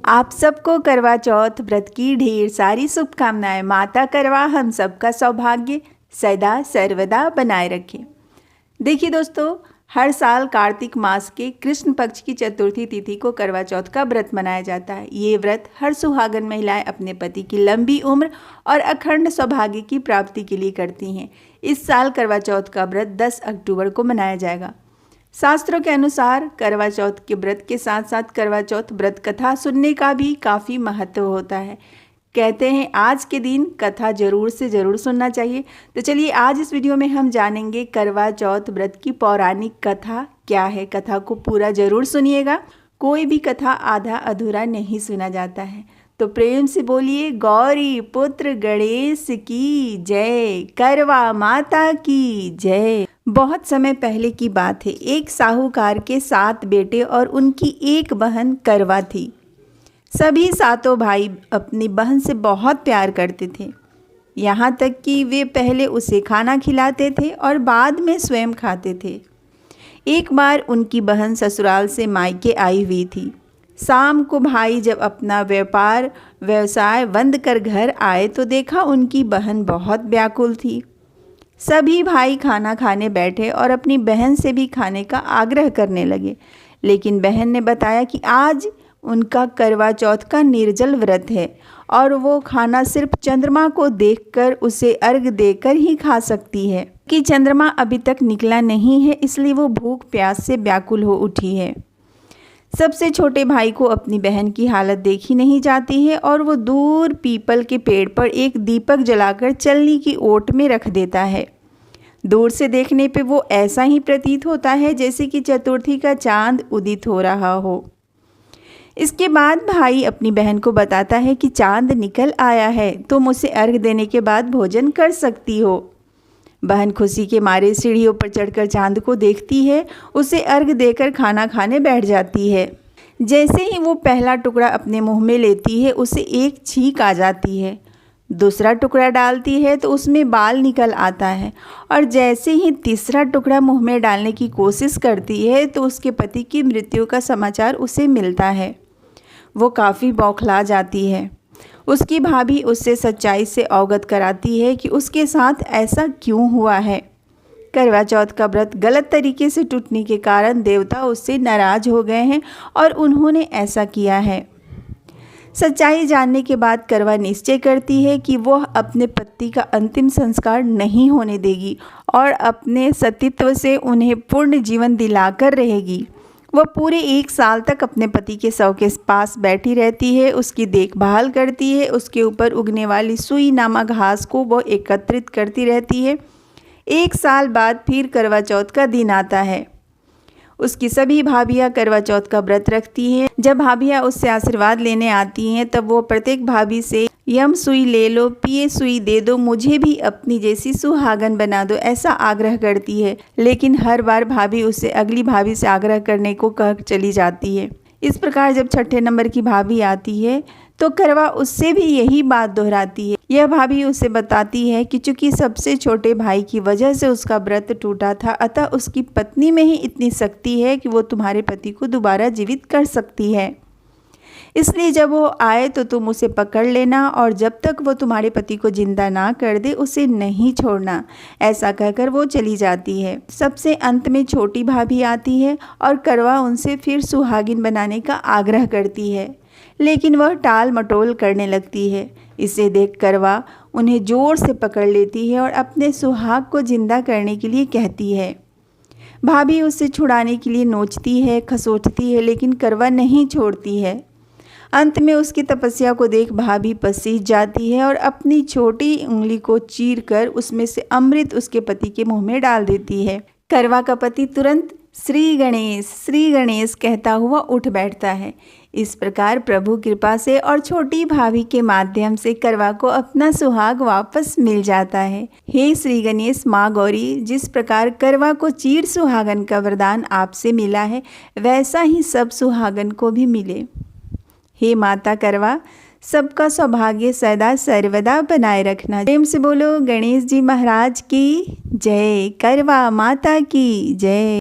आप सबको करवा चौथ व्रत की ढेर सारी शुभकामनाएं। माता करवा हम सबका सौभाग्य सदा सर्वदा बनाए रखे। देखिए दोस्तों, हर साल कार्तिक मास के कृष्ण पक्ष की चतुर्थी तिथि को करवा चौथ का व्रत मनाया जाता है। ये व्रत हर सुहागन महिलाएं अपने पति की लंबी उम्र और अखंड सौभाग्य की प्राप्ति के लिए करती हैं। इस साल करवा चौथ का व्रत 10 अक्टूबर को मनाया जाएगा। शास्त्रों के अनुसार करवा चौथ के व्रत के साथ साथ करवा चौथ व्रत कथा सुनने का भी काफ़ी महत्व होता है। कहते हैं आज के दिन कथा जरूर से ज़रूर सुनना चाहिए। तो चलिए आज इस वीडियो में हम जानेंगे करवा चौथ व्रत की पौराणिक कथा क्या है। कथा को पूरा जरूर सुनिएगा, कोई भी कथा आधा अधूरा नहीं सुना जाता है। तो प्रेम से बोलिए गौरी पुत्र गणेश की जय, करवा माता की जय। बहुत समय पहले की बात है। एक साहूकार के 7 बेटे और उनकी एक बहन करवा थी। सभी सातों भाई अपनी बहन से बहुत प्यार करते थे, यहाँ तक कि वे पहले उसे खाना खिलाते थे और बाद में स्वयं खाते थे। एक बार उनकी बहन ससुराल से मायके आई हुई थी। शाम को भाई जब अपना व्यवसाय बंद कर घर आए तो देखा उनकी बहन बहुत व्याकुल थी। सभी भाई खाना खाने बैठे और अपनी बहन से भी खाने का आग्रह करने लगे, लेकिन बहन ने बताया कि आज उनका करवा चौथ का निर्जल व्रत है और वो खाना सिर्फ चंद्रमा को देखकर उसे अर्घ देकर ही खा सकती है कि चंद्रमा अभी तक निकला नहीं है, इसलिए वो भूख प्यास से व्याकुल हो उठी है। सबसे छोटे भाई को अपनी बहन की हालत देखी नहीं जाती है और वो दूर पीपल के पेड़ पर एक दीपक जलाकर चलनी की ओट में रख देता है। दूर से देखने पे वो ऐसा ही प्रतीत होता है जैसे कि चतुर्थी का चांद उदित हो रहा हो। इसके बाद भाई अपनी बहन को बताता है कि चांद निकल आया है, तुम उसे अर्घ देने के बाद भोजन कर सकती हो। बहन खुशी के मारे सीढ़ियों पर चढ़कर चांद को देखती है, उसे अर्घ देकर खाना खाने बैठ जाती है। जैसे ही वो पहला टुकड़ा अपने मुंह में लेती है उसे एक छींक आ जाती है। दूसरा टुकड़ा डालती है तो उसमें बाल निकल आता है और जैसे ही तीसरा टुकड़ा मुंह में डालने की कोशिश करती है तो उसके पति की मृत्यु का समाचार उसे मिलता है। वो काफ़ी बौखला जाती है। उसकी भाभी उससे सच्चाई से अवगत कराती है कि उसके साथ ऐसा क्यों हुआ है। करवा चौथ का व्रत गलत तरीके से टूटने के कारण देवता उससे नाराज हो गए हैं और उन्होंने ऐसा किया है। सच्चाई जानने के बाद करवा निश्चय करती है कि वह अपने पति का अंतिम संस्कार नहीं होने देगी और अपने सतीत्व से उन्हें पूर्ण जीवन दिलाकर रहेगी। वह पूरे 1 साल तक अपने पति के शव के पास बैठी रहती है, उसकी देखभाल करती है, उसके ऊपर उगने वाली सुई नामा घास को वह एकत्रित करती रहती है। 1 साल बाद फिर करवा चौथ का दिन आता है। उसकी सभी भाभियाँ करवा चौथ का व्रत रखती हैं। जब भाभियाँ उससे आशीर्वाद लेने आती हैं तब वो प्रत्येक भाभी से यम सुई ले लो, पिए सुई दे दो, मुझे भी अपनी जैसी सुहागन बना दो, ऐसा आग्रह करती है। लेकिन हर बार भाभी उससे अगली भाभी से आग्रह करने को कह चली जाती है। इस प्रकार जब 6ठे नंबर की भाभी आती है तो करवा उससे भी यही बात दोहराती है। यह भाभी उसे बताती है कि चूंकि सबसे छोटे भाई की वजह से उसका व्रत टूटा था, अतः उसकी पत्नी में ही इतनी शक्ति है कि वो तुम्हारे पति को दोबारा जीवित कर सकती है। इसलिए जब वो आए तो तुम उसे पकड़ लेना और जब तक वो तुम्हारे पति को जिंदा ना कर दे उसे नहीं छोड़ना। ऐसा कहकर वो चली जाती है। सबसे अंत में छोटी भाभी आती है और करवा उनसे फिर सुहागिन बनाने का आग्रह करती है, लेकिन वह टाल मटोल करने लगती है। इसे देख करवा उन्हें जोर से पकड़ लेती है और अपने सुहाग को जिंदा करने के लिए कहती है। भाभी उसे छुड़ाने के लिए नोचती है, खसोटती है, लेकिन करवा नहीं छोड़ती है। अंत में उसकी तपस्या को देख भाभी पसीज जाती है और अपनी छोटी उंगली को चीरकर उसमें से अमृत उसके पति के मुंह में डाल देती है। करवा का पति तुरंत श्री गणेश कहता हुआ उठ बैठता है। इस प्रकार प्रभु कृपा से और छोटी भाभी के माध्यम से करवा को अपना सुहाग वापस मिल जाता है। हे श्री गणेश माँ गौरी, जिस प्रकार करवा को चीर सुहागन का वरदान आपसे मिला है वैसा ही सब सुहागन को भी मिले। हे माता करवा, सबका सौभाग्य सदा सर्वदा बनाए रखना। प्रेम से बोलो गणेश जी महाराज की जय, करवा माता की जय।